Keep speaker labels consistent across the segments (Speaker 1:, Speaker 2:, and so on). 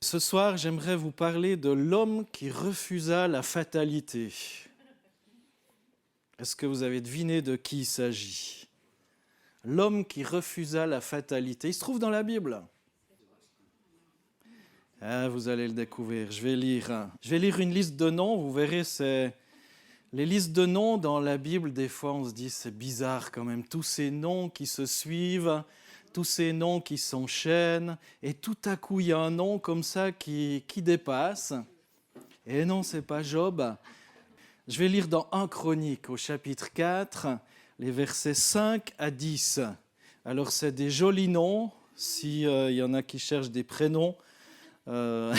Speaker 1: Ce soir, j'aimerais vous parler de l'homme qui refusa la fatalité. Est-ce que vous avez deviné de qui il s'agit? L'homme qui refusa la fatalité. Il se trouve dans la Bible. Ah, vous allez le découvrir. Je vais lire une liste de noms. Vous verrez, c'est les listes de noms dans la Bible. Des fois, on se dit c'est bizarre quand même. Tous ces noms qui se suivent, tous ces noms qui s'enchaînent, et tout à coup, il y a un nom comme ça qui dépasse. Et non, c'est pas Job. Je vais lire dans 1 Chronique, au chapitre 4, les versets 5 à 10. Alors, c'est des jolis noms, s'il y en a qui cherchent des prénoms. Je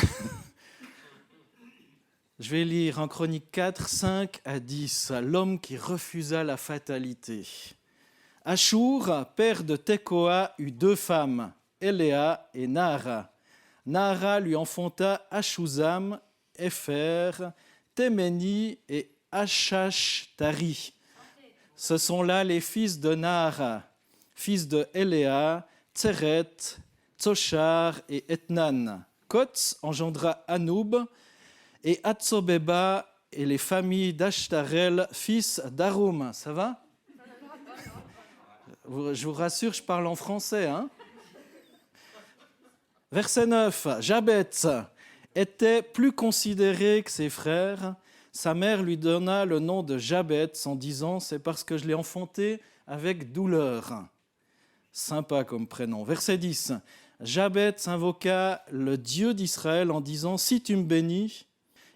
Speaker 1: vais lire en Chronique 4, 5 à 10. L'homme qui refusa la fatalité. Ashur, père de Tekoa, eut 2 femmes, Eléa et Nahara. Nahara lui enfanta Ashuzam, Épher, Téméni et Ashashtari. Ce sont là les fils de Nahara, fils de Eléa, Tseret, Tsochar et Etnan. Kotz engendra Anoub et Atsobeba et les familles d'Ashtarel, fils d'Arum. Ça va ? Je vous rassure, je parle en français. Verset 9. Jabet était plus considéré que ses frères. Sa mère lui donna le nom de Jabet en disant « C'est parce que je l'ai enfanté avec douleur ». Sympa comme prénom. Verset 10. Jabet invoqua le Dieu d'Israël en disant « Si tu me bénis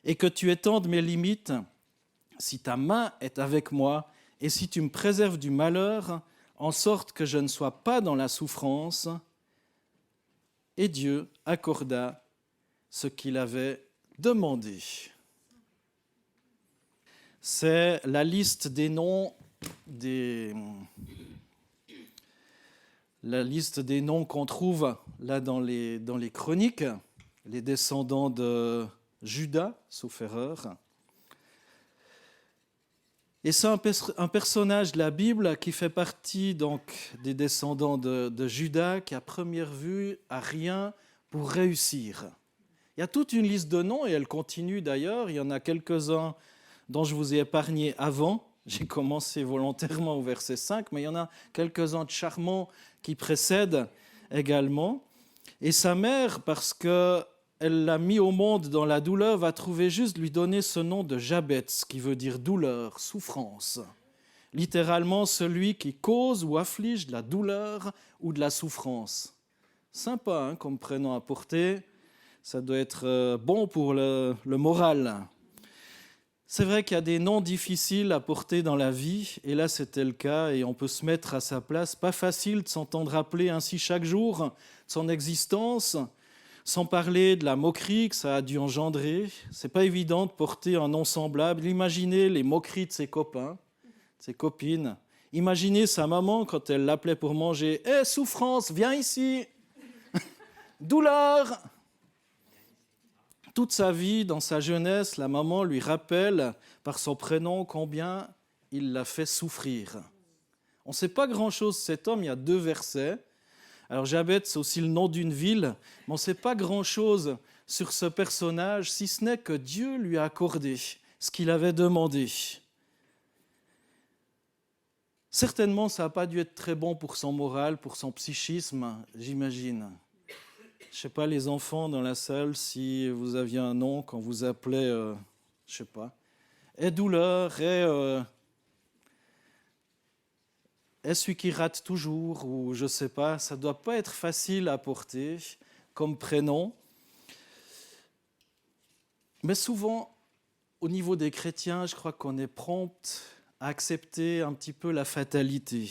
Speaker 1: et que tu étendes mes limites, si ta main est avec moi et si tu me préserves du malheur, en sorte que je ne sois pas dans la souffrance. » Et Dieu accorda ce qu'il avait demandé. C'est la liste des noms qu'on trouve là dans les chroniques, les descendants de Juda, sauf erreur. Et c'est un personnage de la Bible qui fait partie donc des descendants de Juda, qui à première vue a rien pour réussir. Il y a toute une liste de noms et elle continue d'ailleurs. Il y en a quelques-uns dont je vous ai épargné avant. J'ai commencé volontairement au verset 5, mais il y en a quelques-uns de charmants qui précèdent également. Et sa mère, parce que elle l'a mis au monde dans la douleur, va trouver juste lui donner ce nom de Jabet, qui veut dire douleur, souffrance. Littéralement, celui qui cause ou afflige de la douleur ou de la souffrance. Sympa comme prénom à porter, ça doit être bon pour le moral. C'est vrai qu'il y a des noms difficiles à porter dans la vie, et là c'était le cas, et on peut se mettre à sa place. Pas facile de s'entendre appeler ainsi chaque jour de son existence, sans parler de la moquerie que ça a dû engendrer. C'est pas évident de porter un nom semblable. Imaginez les moqueries de ses copains, de ses copines. Imaginez sa maman quand elle l'appelait pour manger. « Hé, souffrance, viens ici !» Douleur. Toute sa vie, dans sa jeunesse, la maman lui rappelle par son prénom combien il l'a fait souffrir. On ne sait pas grand-chose de cet homme, il y a 2 versets. Alors Jabet, c'est aussi le nom d'une ville, mais on ne sait pas grand-chose sur ce personnage, si ce n'est que Dieu lui a accordé ce qu'il avait demandé. Certainement, ça n'a pas dû être très bon pour son moral, pour son psychisme, j'imagine. Je ne sais pas, les enfants dans la salle, si vous aviez un nom quand vous appelez, je ne sais pas, et douleur, est celui qui rate toujours, ou je ne sais pas, ça ne doit pas être facile à porter comme prénom. Mais souvent, au niveau des chrétiens, je crois qu'on est prompt à accepter un petit peu la fatalité.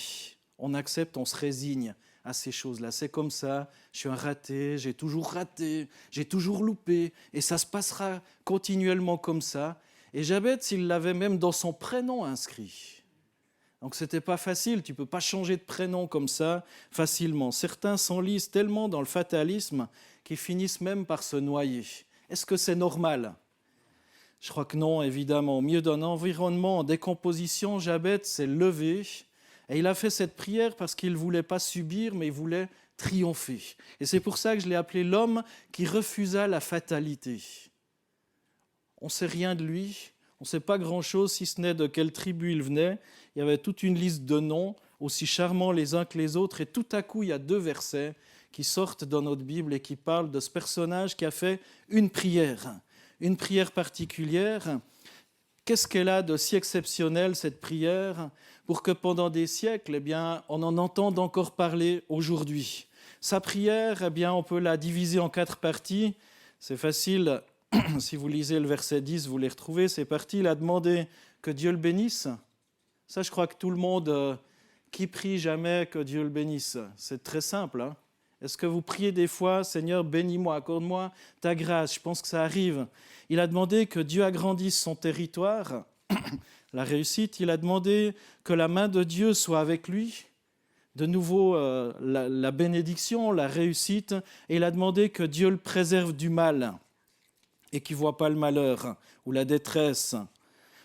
Speaker 1: On accepte, on se résigne à ces choses-là. C'est comme ça, je suis un raté, j'ai toujours loupé, et ça se passera continuellement comme ça. Et Jabet, il l'avait même dans son prénom inscrit. Donc ce n'était pas facile, tu ne peux pas changer de prénom comme ça facilement. Certains s'enlisent tellement dans le fatalisme qu'ils finissent même par se noyer. Est-ce que c'est normal ? Je crois que non, évidemment. Au milieu d'un environnement en décomposition, Jabet s'est levé et il a fait cette prière parce qu'il ne voulait pas subir, mais il voulait triompher. Et c'est pour ça que je l'ai appelé l'homme qui refusa la fatalité. On ne sait rien de lui, on ne sait pas grand-chose si ce n'est de quelle tribu il venait. Il y avait toute une liste de noms, aussi charmants les uns que les autres, et tout à coup, il y a 2 versets qui sortent dans notre Bible et qui parlent de ce personnage qui a fait une prière particulière. Qu'est-ce qu'elle a de si exceptionnel, cette prière, pour que pendant des siècles, eh bien, on en entende encore parler aujourd'hui. Sa prière, eh bien, on peut la diviser en 4 parties. C'est facile, si vous lisez le verset 10, vous les retrouvez. Ces parties, il a demandé que Dieu le bénisse. Ça, je crois que tout le monde qui prie jamais que Dieu le bénisse. C'est très simple. Hein. Est-ce que vous priez des fois, Seigneur, bénis-moi, accorde-moi ta grâce? Je pense que ça arrive. Il a demandé que Dieu agrandisse son territoire, la réussite. Il a demandé que la main de Dieu soit avec lui. De nouveau, la bénédiction, la réussite. Et il a demandé que Dieu le préserve du mal et qu'il ne voit pas le malheur ou la détresse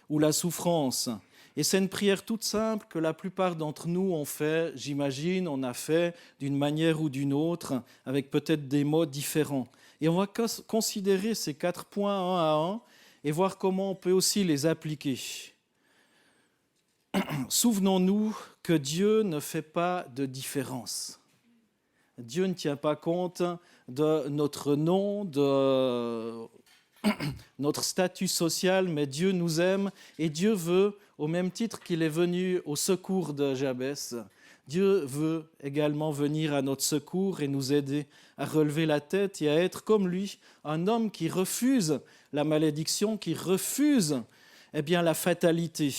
Speaker 1: ou la souffrance. Et c'est une prière toute simple que la plupart d'entre nous ont fait, j'imagine, on a fait d'une manière ou d'une autre, avec peut-être des mots différents. Et on va considérer ces 4 points un à un et voir comment on peut aussi les appliquer. Souvenons-nous que Dieu ne fait pas de différence. Dieu ne tient pas compte de notre nom, de notre statut social, mais Dieu nous aime et Dieu veut, au même titre qu'il est venu au secours de Jabès, Dieu veut également venir à notre secours et nous aider à relever la tête et à être comme lui, un homme qui refuse la malédiction, qui refuse la fatalité.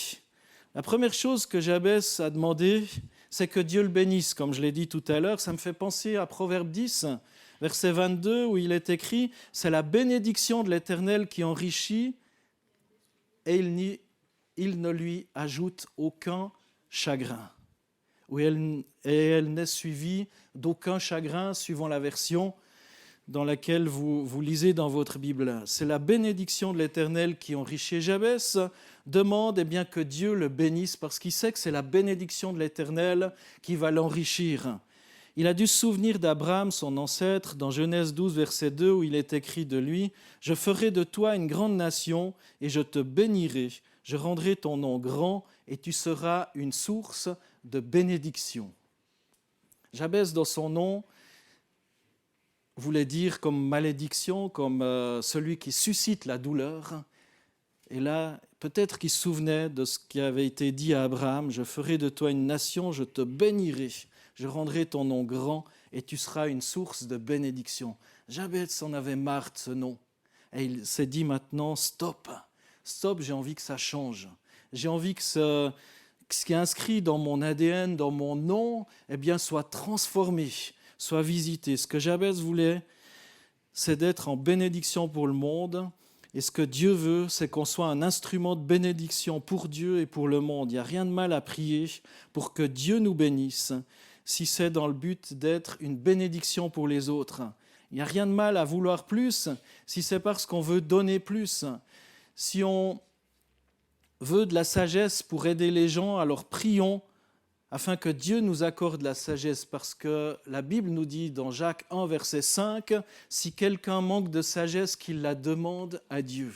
Speaker 1: La première chose que Jabès a demandé, c'est que Dieu le bénisse, comme je l'ai dit tout à l'heure. Ça me fait penser à Proverbe 10, verset 22, où il est écrit « C'est la bénédiction de l'Éternel qui enrichit et il ne lui ajoute aucun chagrin. » Et elle n'est suivie d'aucun chagrin, suivant la version dans laquelle vous lisez dans votre Bible. C'est la bénédiction de l'Éternel qui enrichit. Jabès demande que Dieu le bénisse parce qu'il sait que c'est la bénédiction de l'Éternel qui va l'enrichir. Il a dû se souvenir d'Abraham, son ancêtre, dans Genèse 12, verset 2, où il est écrit de lui « Je ferai de toi une grande nation et je te bénirai. Je rendrai ton nom grand et tu seras une source de bénédiction. » Jabès, dans son nom, voulait dire comme malédiction, comme celui qui suscite la douleur. Et là, peut-être qu'il se souvenait de ce qui avait été dit à Abraham « Je ferai de toi une nation, je te bénirai. Je rendrai ton nom grand et tu seras une source de bénédiction. » Jabès en avait marre de ce nom. Et il s'est dit maintenant, stop, j'ai envie que ça change. J'ai envie que ce qui est inscrit dans mon ADN, dans mon nom, soit transformé, soit visité. Ce que Jabès voulait, c'est d'être en bénédiction pour le monde. Et ce que Dieu veut, c'est qu'on soit un instrument de bénédiction pour Dieu et pour le monde. Il n'y a rien de mal à prier pour que Dieu nous bénisse, si c'est dans le but d'être une bénédiction pour les autres. Il n'y a rien de mal à vouloir plus, si c'est parce qu'on veut donner plus. Si on veut de la sagesse pour aider les gens, alors prions afin que Dieu nous accorde la sagesse, parce que la Bible nous dit dans Jacques 1, verset 5, « Si quelqu'un manque de sagesse, qu'il la demande à Dieu. »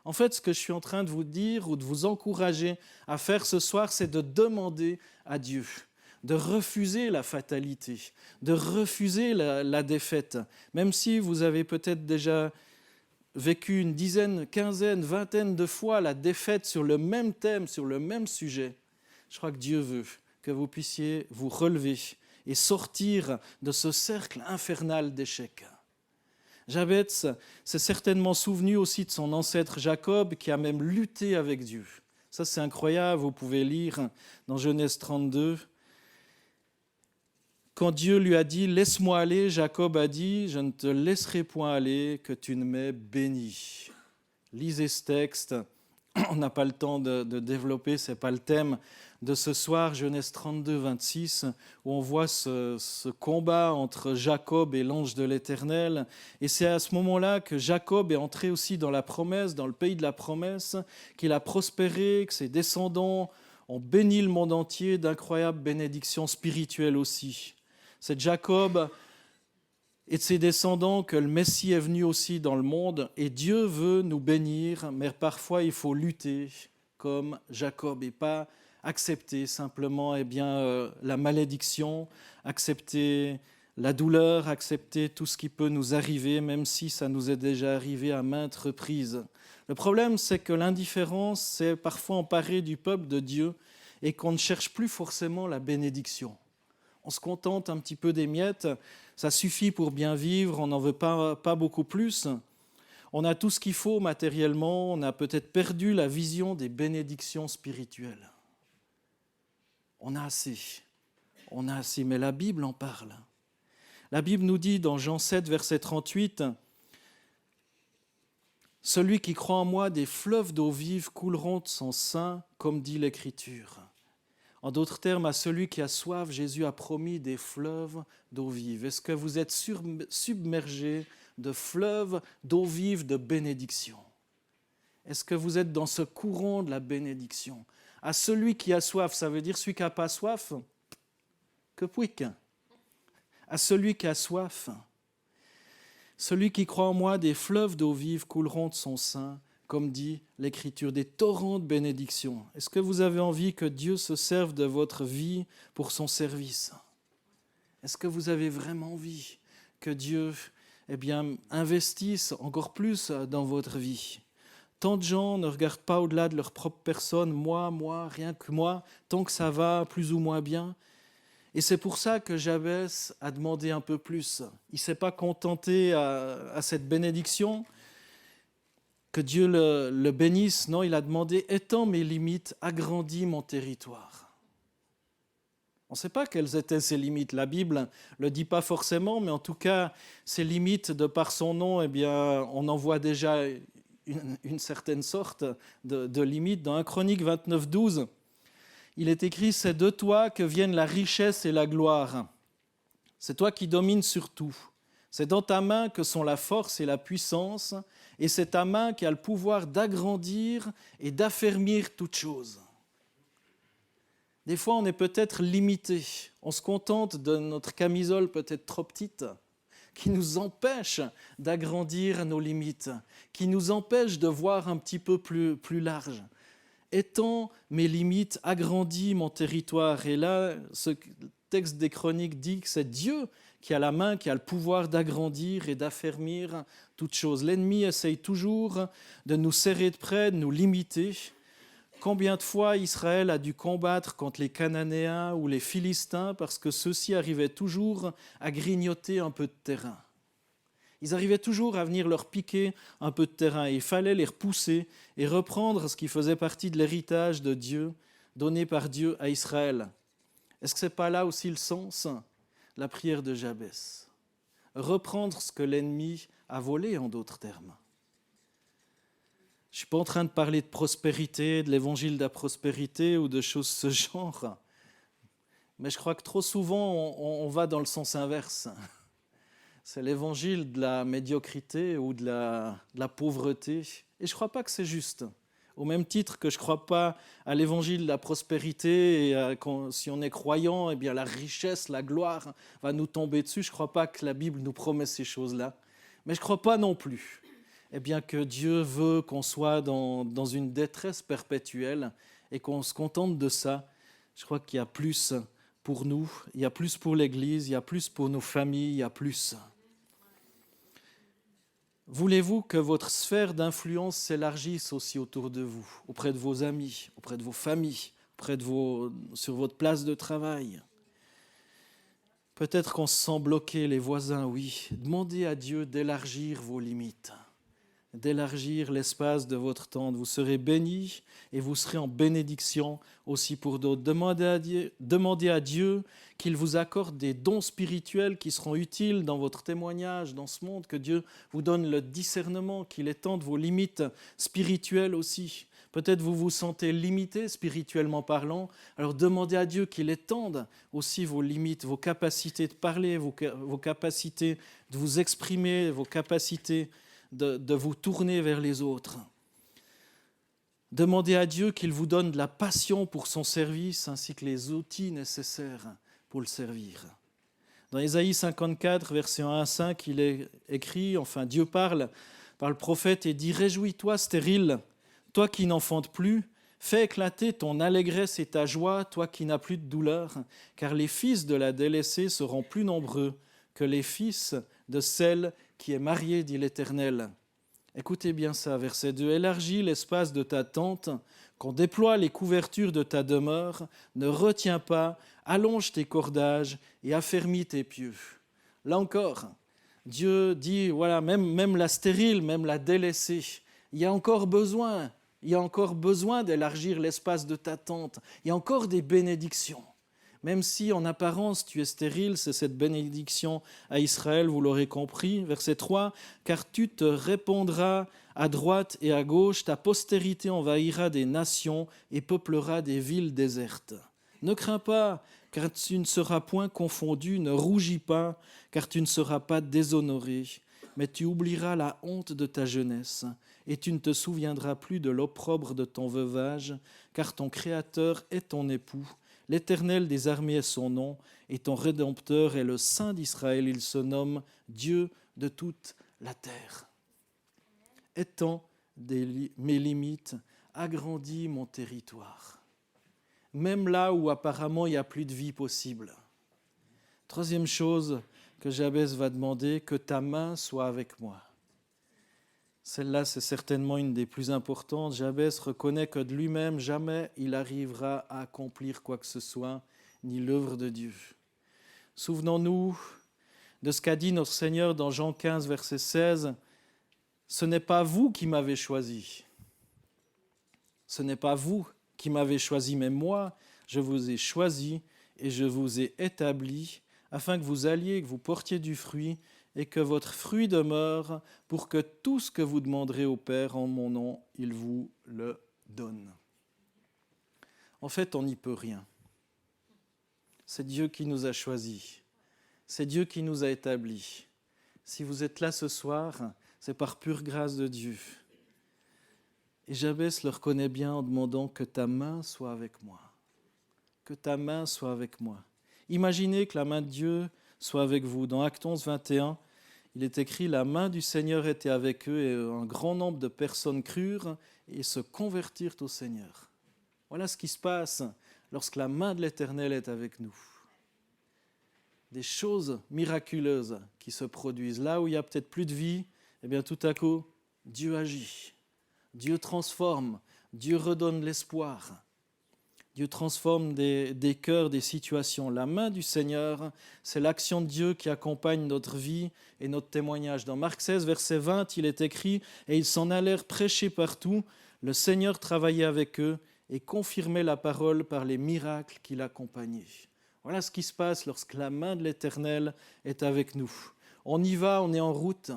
Speaker 1: En fait, ce que je suis en train de vous dire ou de vous encourager à faire ce soir, c'est de demander à Dieu, de refuser la fatalité, de refuser la défaite. Même si vous avez peut-être déjà vécu une dizaine, quinzaine, vingtaine de fois la défaite sur le même thème, sur le même sujet, je crois que Dieu veut que vous puissiez vous relever et sortir de ce cercle infernal d'échecs. Jabès s'est certainement souvenu aussi de son ancêtre Jacob qui a même lutté avec Dieu. Ça, c'est incroyable, vous pouvez lire dans Genèse 32. Quand Dieu lui a dit « Laisse-moi aller », Jacob a dit « Je ne te laisserai point aller, que tu ne m'aies béni ». Lisez ce texte, on n'a pas le temps de développer, ce n'est pas le thème de ce soir, Genèse 32, 26, où on voit ce combat entre Jacob et l'ange de l'Éternel. Et c'est à ce moment-là que Jacob est entré aussi dans la promesse, dans le pays de la promesse, qu'il a prospéré, que ses descendants ont béni le monde entier d'incroyables bénédictions spirituelles aussi. C'est de Jacob et de ses descendants que le Messie est venu aussi dans le monde. Et Dieu veut nous bénir, mais parfois il faut lutter comme Jacob et pas accepter simplement la malédiction, accepter la douleur, accepter tout ce qui peut nous arriver, même si ça nous est déjà arrivé à maintes reprises. Le problème, c'est que l'indifférence s'est parfois emparée du peuple de Dieu et qu'on ne cherche plus forcément la bénédiction. On se contente un petit peu des miettes, ça suffit pour bien vivre, on n'en veut pas beaucoup plus. On a tout ce qu'il faut matériellement, on a peut-être perdu la vision des bénédictions spirituelles. On a assez, mais la Bible en parle. La Bible nous dit dans Jean 7, verset 38, « Celui qui croit en moi, des fleuves d'eau vive couleront de son sein, comme dit l'Écriture. » En d'autres termes, à celui qui a soif, Jésus a promis des fleuves d'eau vive. Est-ce que vous êtes submergé de fleuves d'eau vive de bénédiction? Est-ce que vous êtes dans ce courant de la bénédiction? À celui qui a soif, ça veut dire celui qui n'a pas soif, que pouic. À celui qui a soif, celui qui croit en moi, des fleuves d'eau vive couleront de son sein, comme dit l'Écriture, des torrents de bénédiction. Est-ce que vous avez envie que Dieu se serve de votre vie pour son service? Est-ce que vous avez vraiment envie que Dieu investisse encore plus dans votre vie? Tant de gens ne regardent pas au-delà de leur propre personne, moi, rien que moi, tant que ça va plus ou moins bien. Et c'est pour ça que Jabès a demandé un peu plus. Il ne s'est pas contenté à cette bénédiction, que Dieu le bénisse. Non, il a demandé « Étends mes limites, agrandis mon territoire ». On ne sait pas quelles étaient ses limites. La Bible ne le dit pas forcément, mais en tout cas, ses limites, de par son nom, on en voit déjà une certaine sorte de limite. Dans 1 Chronique 29, 12, il est écrit « C'est de toi que viennent la richesse et la gloire. C'est toi qui domines sur tout. C'est dans ta main que sont la force et la puissance, et c'est ta main qui a le pouvoir d'agrandir et d'affermir toutes choses. » Des fois, on est peut-être limité. On se contente de notre camisole peut-être trop petite, qui nous empêche d'agrandir nos limites, qui nous empêche de voir un petit peu plus large. Étends mes limites, agrandis mon territoire. Et là, ce texte des Chroniques dit que c'est Dieu qui a la main, qui a le pouvoir d'agrandir et d'affermir toutes choses. L'ennemi essaye toujours de nous serrer de près, de nous limiter. Combien de fois Israël a dû combattre contre les Cananéens ou les Philistins parce que ceux-ci arrivaient toujours à grignoter un peu de terrain. Ils arrivaient toujours à venir leur piquer un peu de terrain. Et il fallait les repousser et reprendre ce qui faisait partie de l'héritage de Dieu, donné par Dieu à Israël. Est-ce que ce n'est pas là aussi le sens de la prière de Jabès? Reprendre ce que l'ennemi a volé, en d'autres termes. Je ne suis pas en train de parler de prospérité, de l'évangile de la prospérité ou de choses de ce genre. Mais je crois que trop souvent, on va dans le sens inverse. C'est l'évangile de la médiocrité ou de la pauvreté. Et je ne crois pas que c'est juste. Au même titre que je ne crois pas à l'évangile de la prospérité, et si on est croyant, la richesse, la gloire va nous tomber dessus. Je ne crois pas que la Bible nous promet ces choses-là. Mais je ne crois pas non plus que Dieu veut qu'on soit dans une détresse perpétuelle et qu'on se contente de ça. Je crois qu'il y a plus pour nous, il y a plus pour l'Église, il y a plus pour nos familles, il y a plus. Voulez-vous que votre sphère d'influence s'élargisse aussi autour de vous, auprès de vos amis, auprès de vos familles, sur votre place de travail? Peut-être qu'on se sent bloqué, les voisins, oui. Demandez à Dieu d'élargir vos limites, d'élargir l'espace de votre tente. Vous serez bénis et vous serez en bénédiction aussi pour d'autres. Demandez à Dieu qu'il vous accorde des dons spirituels qui seront utiles dans votre témoignage dans ce monde, que Dieu vous donne le discernement, qu'il étende vos limites spirituelles aussi. Peut-être vous vous sentez limité spirituellement parlant, alors demandez à Dieu qu'il étende aussi vos limites, vos capacités de parler, vos capacités de vous exprimer, vos capacités de vous tourner vers les autres. Demandez à Dieu qu'il vous donne de la passion pour son service ainsi que les outils nécessaires pour le servir. Dans Ésaïe 54, versets 1 à 5, il est écrit, enfin Dieu parle par le prophète et dit « Réjouis-toi, stérile, toi qui n'enfantes plus, fais éclater ton allégresse et ta joie, toi qui n'as plus de douleur, car les fils de la délaissée seront plus nombreux que les fils de celle qui est mariée, dit l'Éternel. » Écoutez bien ça, verset 2. « Élargis l'espace de ta tente, qu'on déploie les couvertures de ta demeure, ne retiens pas, allonge tes cordages et affermis tes pieux. » Là encore, Dieu dit, voilà, même la stérile, même la délaissée, il y a encore besoin d'élargir l'espace de ta tente, il y a encore des bénédictions. Même si en apparence tu es stérile, c'est cette bénédiction à Israël, vous l'aurez compris. Verset 3, « Car tu te répandras à droite et à gauche, ta postérité envahira des nations et peuplera des villes désertes. Ne crains pas, car tu ne seras point confondu, ne rougis pas, car tu ne seras pas déshonoré, mais tu oublieras la honte de ta jeunesse, et tu ne te souviendras plus de l'opprobre de ton veuvage, car ton Créateur est ton époux. L'Éternel des armées est son nom, et ton Rédempteur est le Saint d'Israël. Il se nomme Dieu de toute la terre. Étends mes limites, agrandis mon territoire. Même là où apparemment il n'y a plus de vie possible. Troisième chose que Jabez va demander, que ta main soit avec moi. Celle-là, c'est certainement une des plus importantes. Jabez reconnaît que de lui-même, jamais il arrivera à accomplir quoi que ce soit, ni l'œuvre de Dieu. Souvenons-nous de ce qu'a dit notre Seigneur dans Jean 15, verset 16. « Ce n'est pas vous qui m'avez choisi. Ce n'est pas vous qui m'avez choisi, mais moi, je vous ai choisi et je vous ai établi afin que vous alliez, que vous portiez du fruit, et que votre fruit demeure, pour que tout ce que vous demanderez au Père en mon nom, il vous le donne. » En fait, on n'y peut rien. C'est Dieu qui nous a choisis. C'est Dieu qui nous a établis. Si vous êtes là ce soir, c'est par pure grâce de Dieu. Et Jabez le reconnaît bien en demandant que ta main soit avec moi. Que ta main soit avec moi. Imaginez que la main de Dieu soit avec vous. Dans Actes 11, 21, il est écrit « La main du Seigneur était avec eux et un grand nombre de personnes crurent et se convertirent au Seigneur. » Voilà ce qui se passe lorsque la main de l'Éternel est avec nous. Des choses miraculeuses qui se produisent. Là où il y a peut-être plus de vie, eh bien tout à coup, Dieu agit. Dieu transforme, Dieu redonne l'espoir. Dieu transforme des cœurs, des situations. La main du Seigneur, c'est l'action de Dieu qui accompagne notre vie et notre témoignage. Dans Marc 16, verset 20, il est écrit « Et ils s'en allèrent prêcher partout. Le Seigneur travaillait avec eux et confirmait la parole par les miracles qui l'accompagnaient. » Voilà ce qui se passe lorsque la main de l'Éternel est avec nous. On y va, on est en route.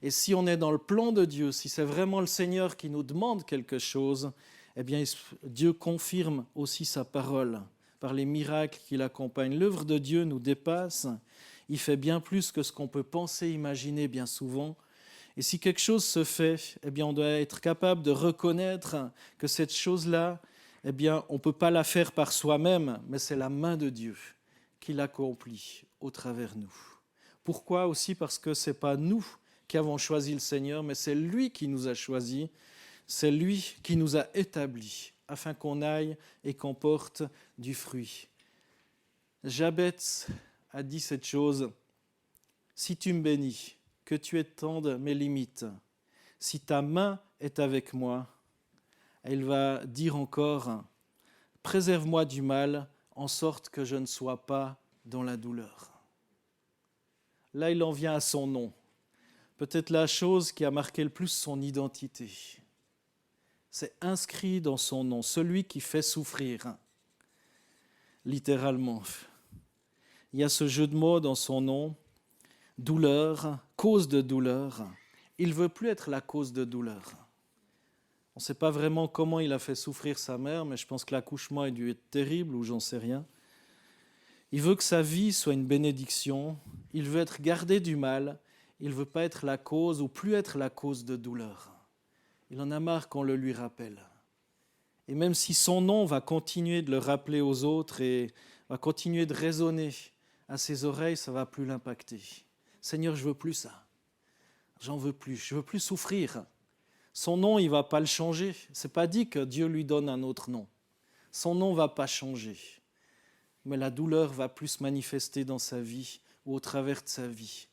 Speaker 1: Et si on est dans le plan de Dieu, si c'est vraiment le Seigneur qui nous demande quelque chose, eh bien, Dieu confirme aussi sa parole par les miracles qui l'accompagnent. L'œuvre de Dieu nous dépasse. Il fait bien plus que ce qu'on peut penser, imaginer bien souvent. Et si quelque chose se fait, eh bien, on doit être capable de reconnaître que cette chose-là, eh bien, on ne peut pas la faire par soi-même, mais c'est la main de Dieu qui l'accomplit au travers nous. Pourquoi aussi? Parce que ce n'est pas nous qui avons choisi le Seigneur, mais c'est lui qui nous a choisis. C'est lui qui nous a établis afin qu'on aille et qu'on porte du fruit. Jabez a dit cette chose, « Si tu me bénis, que tu étendes mes limites, si ta main est avec moi, il va dire encore, « Préserve-moi du mal, en sorte que je ne sois pas dans la douleur. » Là, il en vient à son nom. Peut-être la chose qui a marqué le plus son identité. C'est inscrit dans son nom, celui qui fait souffrir, littéralement. Il y a ce jeu de mots dans son nom, douleur, cause de douleur. Il ne veut plus être la cause de douleur. On ne sait pas vraiment comment il a fait souffrir sa mère, mais je pense que l'accouchement a dû être terrible, ou j'en sais rien. Il veut que sa vie soit une bénédiction, il veut être gardé du mal, il ne veut pas être la cause, ou plus être la cause de douleur. Il en a marre qu'on le lui rappelle. Et même si son nom va continuer de le rappeler aux autres et va continuer de résonner à ses oreilles, ça ne va plus l'impacter. Seigneur, je ne veux plus ça. J'en veux plus. Je ne veux plus souffrir. Son nom, il ne va pas le changer. Ce n'est pas dit que Dieu lui donne un autre nom. Son nom ne va pas changer. Mais la douleur va plus se manifester dans sa vie ou au travers de sa vie.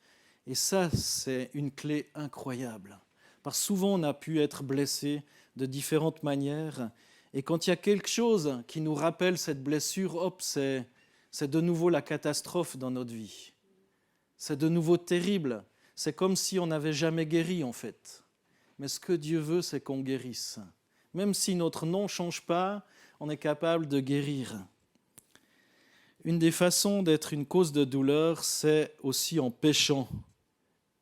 Speaker 1: Et ça, c'est une clé incroyable. Parce que souvent, on a pu être blessé de différentes manières. Et quand il y a quelque chose qui nous rappelle cette blessure, hop, c'est de nouveau la catastrophe dans notre vie. C'est de nouveau terrible. C'est comme si on n'avait jamais guéri, en fait. Mais ce que Dieu veut, c'est qu'on guérisse. Même si notre nom ne change pas, on est capable de guérir. Une des façons d'être une cause de douleur, c'est aussi en péchant.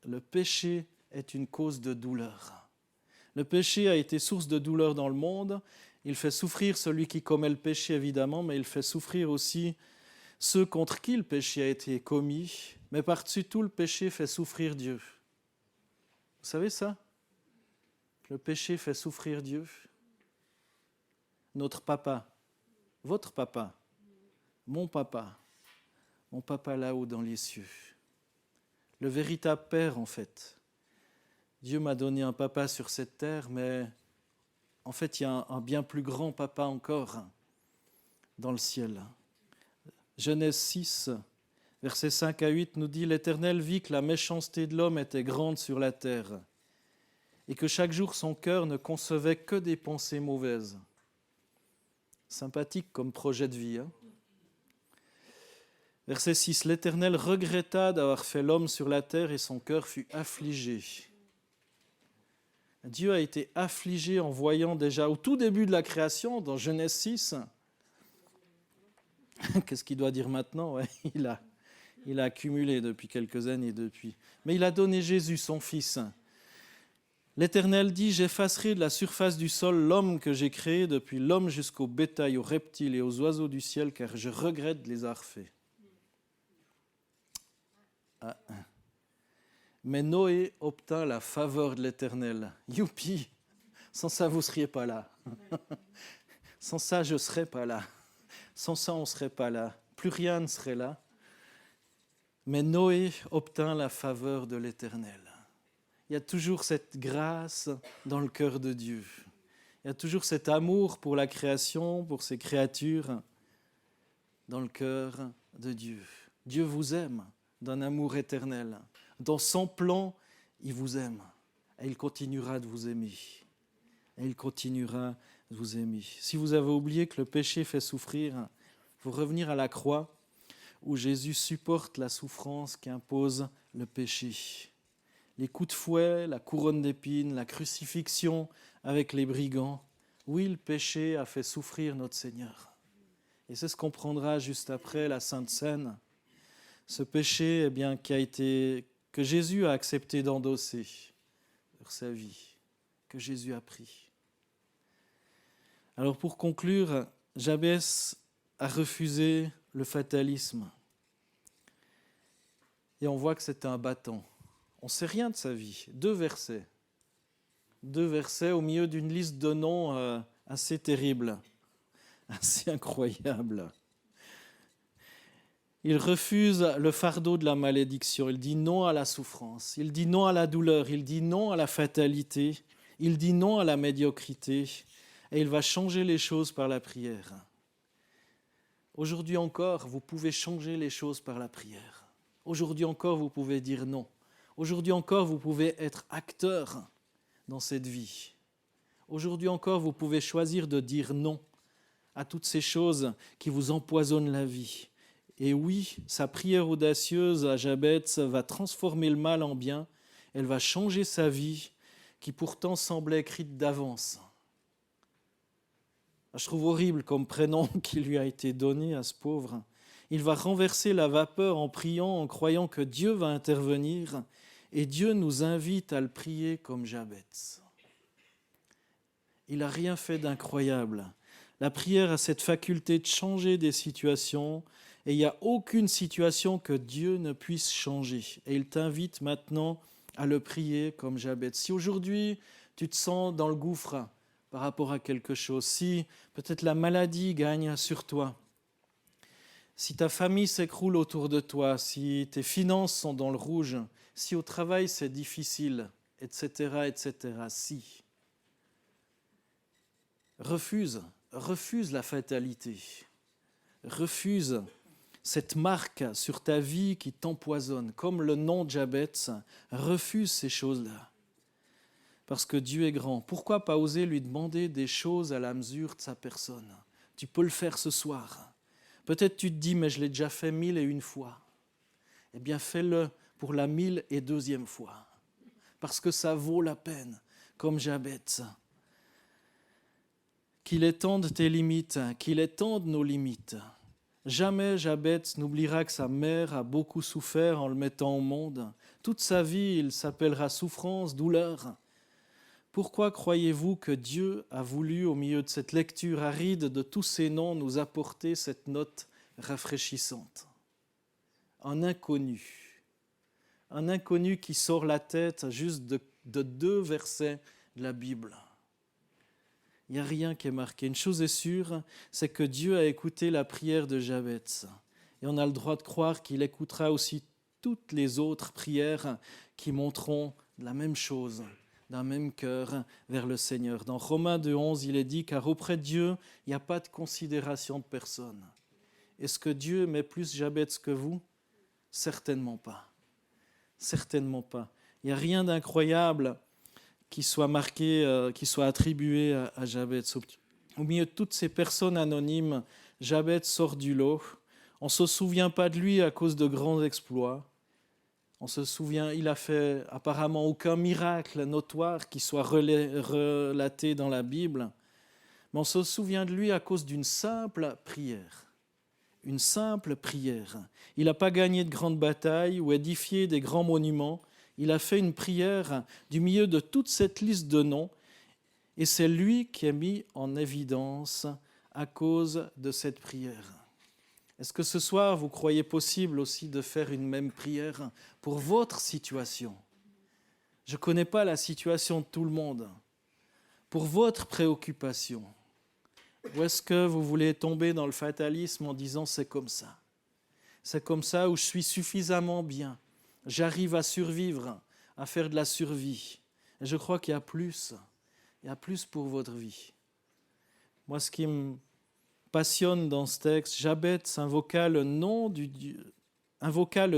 Speaker 1: Le péché est une cause de douleur. Le péché a été source de douleur dans le monde. Il fait souffrir celui qui commet le péché, évidemment, mais il fait souffrir aussi ceux contre qui le péché a été commis. Mais par-dessus tout, le péché fait souffrir Dieu. Vous savez ça? Le péché fait souffrir Dieu. Notre papa, votre papa, mon papa là-haut dans les cieux. Le véritable Père, en fait. Dieu m'a donné un papa sur cette terre, mais en fait, il y a un bien plus grand papa encore dans le ciel. Genèse 6, versets 5 à 8 nous dit « L'Éternel vit que la méchanceté de l'homme était grande sur la terre et que chaque jour son cœur ne concevait que des pensées mauvaises. » Sympathique comme projet de vie, hein? Verset 6, « L'Éternel regretta d'avoir fait l'homme sur la terre et son cœur fut affligé. » Dieu a été affligé en voyant déjà au tout début de la création, dans Genèse 6, qu'est-ce qu'il doit dire maintenant? Ouais, il a accumulé depuis quelques années depuis. Mais il a donné Jésus, son Fils. L'Éternel dit, « J'effacerai de la surface du sol l'homme que j'ai créé, depuis l'homme jusqu'au bétail, aux reptiles et aux oiseaux du ciel, car je regrette de les avoir faits. » Ah. Mais Noé obtint la faveur de l'Éternel. Youpi! Sans ça, vous ne seriez pas là. Sans ça, je ne serais pas là. Sans ça, on ne serait pas là. Plus rien ne serait là. Mais Noé obtint la faveur de l'Éternel. Il y a toujours cette grâce dans le cœur de Dieu. Il y a toujours cet amour pour la création, pour ses créatures, dans le cœur de Dieu. Dieu vous aime d'un amour éternel. Dans son plan, il vous aime. Et il continuera de vous aimer. Et il continuera de vous aimer. Si vous avez oublié que le péché fait souffrir, il faut revenir à la croix où Jésus supporte la souffrance qu'impose le péché. Les coups de fouet, la couronne d'épines, la crucifixion avec les brigands. Oui, le péché a fait souffrir notre Seigneur. Et c'est ce qu'on prendra juste après la Sainte Seine. Ce péché, eh bien, que Jésus a accepté d'endosser sur sa vie, que Jésus a pris. Alors pour conclure, Jabès a refusé le fatalisme. Et on voit que c'était un battant. On ne sait rien de sa vie. 2 versets. 2 versets au milieu d'une liste de noms assez terrible, assez incroyable. Il refuse le fardeau de la malédiction. Il dit non à la souffrance. Il dit non à la douleur. Il dit non à la fatalité. Il dit non à la médiocrité. Et il va changer les choses par la prière. Aujourd'hui encore, vous pouvez changer les choses par la prière. Aujourd'hui encore, vous pouvez dire non. Aujourd'hui encore, vous pouvez être acteur dans cette vie. Aujourd'hui encore, vous pouvez choisir de dire non à toutes ces choses qui vous empoisonnent la vie. Et oui, sa prière audacieuse à Jabès va transformer le mal en bien. Elle va changer sa vie qui pourtant semblait écrite d'avance. Je trouve horrible comme prénom qui lui a été donné à ce pauvre. Il va renverser la vapeur en priant, en croyant que Dieu va intervenir. Et Dieu nous invite à le prier comme Jabès. Il n'a rien fait d'incroyable. La prière a cette faculté de changer des situations et il n'y a aucune situation que Dieu ne puisse changer. Et il t'invite maintenant à le prier comme Jabès. Si aujourd'hui tu te sens dans le gouffre par rapport à quelque chose, si peut-être la maladie gagne sur toi, Si ta famille s'écroule autour de toi, si tes finances sont dans le rouge, si au travail c'est difficile, etc., etc., si. Refuse la fatalité. Refuse cette marque sur ta vie qui t'empoisonne, comme le nom de Jabez. Refuse ces choses-là. Parce que Dieu est grand. Pourquoi pas oser lui demander des choses à la mesure de sa personne? Tu peux le faire ce soir. Peut-être tu te dis, mais je l'ai déjà fait 1001 fois. Eh bien, fais-le pour la 1002e fois. Parce que ça vaut la peine, comme Jabez. Qu'il étende tes limites, qu'il étende nos limites. Jamais Jabez n'oubliera que sa mère a beaucoup souffert en le mettant au monde. Toute sa vie, il s'appellera souffrance, douleur. Pourquoi croyez-vous que Dieu a voulu, au milieu de cette lecture aride de tous ces noms, nous apporter cette note rafraîchissante? Un inconnu qui sort la tête juste de 2 versets de la Bible. Il n'y a rien qui est marqué. Une chose est sûre, c'est que Dieu a écouté la prière de Jabez. Et on a le droit de croire qu'il écoutera aussi toutes les autres prières qui montreront la même chose, d'un même cœur vers le Seigneur. Dans Romains 2,11, il est dit « Car auprès de Dieu, il n'y a pas de considération de personne. » Est-ce que Dieu aimait plus Jabez que vous? Certainement pas. Certainement pas. Il n'y a rien d'incroyable qui soit marqué, qui soit attribué à Jabez. Au milieu de toutes ces personnes anonymes, Jabez sort du lot. On ne se souvient pas de lui à cause de grands exploits. On se souvient, il a fait apparemment aucun miracle notoire qui soit relaté dans la Bible. Mais on se souvient de lui à cause d'une simple prière. Une simple prière. Il n'a pas gagné de grandes batailles ou édifié des grands monuments. Il a fait une prière du milieu de toute cette liste de noms et c'est lui qui est mis en évidence à cause de cette prière. Est-ce que ce soir, vous croyez possible aussi de faire une même prière pour votre situation? Je ne connais pas la situation de tout le monde. Pour votre préoccupation. Ou est-ce que vous voulez tomber dans le fatalisme en disant c'est comme ça? C'est comme ça où je suis suffisamment bien. J'arrive à survivre, à faire de la survie. Et je crois qu'il y a plus. Il y a plus pour votre vie. Moi, ce qui me passionne dans ce texte, Jabez invoqua le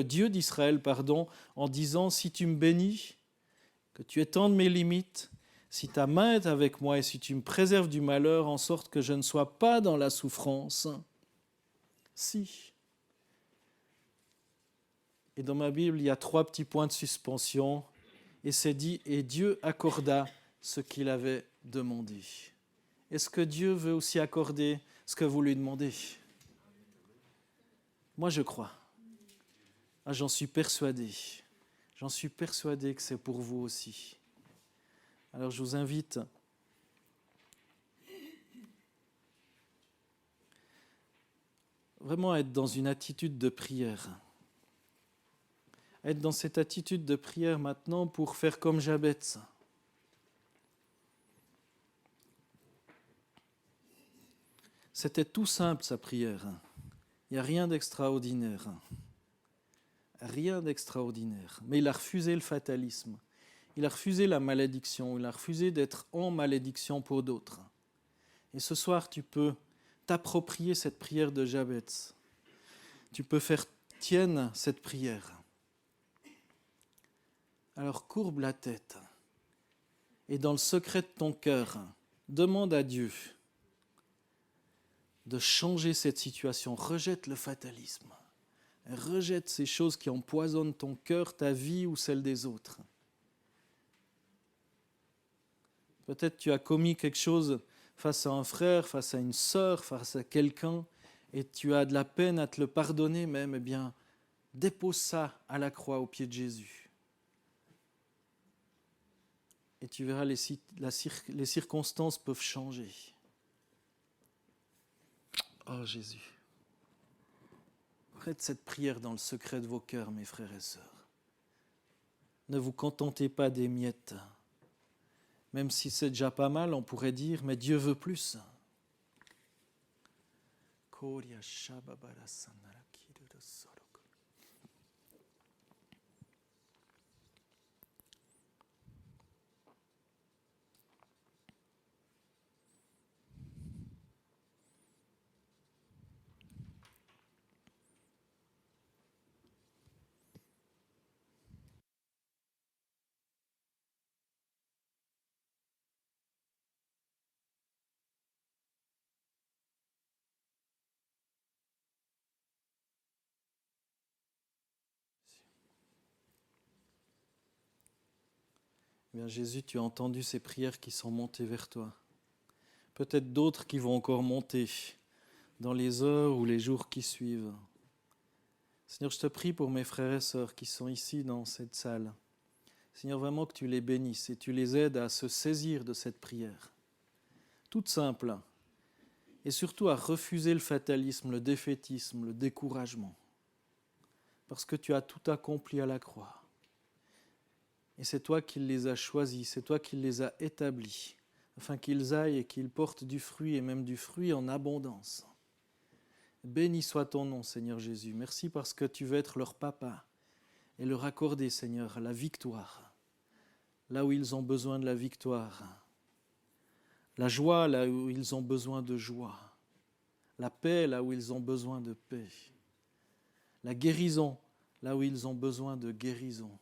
Speaker 1: Dieu d'Israël, en disant « Si tu me bénis, que tu étendes mes limites, si ta main est avec moi et si tu me préserves du malheur, en sorte que je ne sois pas dans la souffrance, si. » Et dans ma Bible, il y a 3 petits points de suspension. Et c'est dit, et Dieu accorda ce qu'il avait demandé. Est-ce que Dieu veut aussi accorder ce que vous lui demandez? Moi, je crois. J'en suis persuadé. J'en suis persuadé que c'est pour vous aussi. Alors, je vous invite vraiment à être dans une attitude de prière. Être dans cette attitude de prière maintenant pour faire comme Jabez. C'était tout simple sa prière. Il n'y a rien d'extraordinaire. Rien d'extraordinaire. Mais il a refusé le fatalisme. Il a refusé la malédiction. Il a refusé d'être en malédiction pour d'autres. Et ce soir, tu peux t'approprier cette prière de Jabez. Tu peux faire tienne cette prière. Alors courbe la tête et dans le secret de ton cœur, demande à Dieu de changer cette situation. Rejette le fatalisme. Rejette ces choses qui empoisonnent ton cœur, ta vie ou celle des autres. Peut-être tu as commis quelque chose face à un frère, face à une sœur, face à quelqu'un et tu as de la peine à te le pardonner même. Eh bien, dépose ça à la croix au pied de Jésus. Et tu verras, les circonstances peuvent changer. Oh Jésus. Faites cette prière dans le secret de vos cœurs, mes frères et sœurs. Ne vous contentez pas des miettes. Même si c'est déjà pas mal, on pourrait dire, mais Dieu veut plus. Bien, Jésus, tu as entendu ces prières qui sont montées vers toi. Peut-être d'autres qui vont encore monter dans les heures ou les jours qui suivent. Seigneur, je te prie pour mes frères et sœurs qui sont ici dans cette salle. Seigneur, vraiment que tu les bénisses et tu les aides à se saisir de cette prière. Toute simple. Et surtout à refuser le fatalisme, le défaitisme, le découragement. Parce que tu as tout accompli à la croix. Et c'est toi qui les as choisis, c'est toi qui les as établis, afin qu'ils aillent et qu'ils portent du fruit, et même du fruit en abondance. Béni soit ton nom, Seigneur Jésus. Merci parce que tu veux être leur papa et leur accorder, Seigneur, la victoire, là où ils ont besoin de la victoire, la joie là où ils ont besoin de joie, la paix là où ils ont besoin de paix, la guérison là où ils ont besoin de guérison,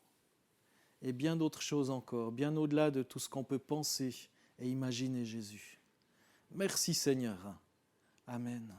Speaker 1: et bien d'autres choses encore, bien au-delà de tout ce qu'on peut penser et imaginer, Jésus. Merci Seigneur. Amen.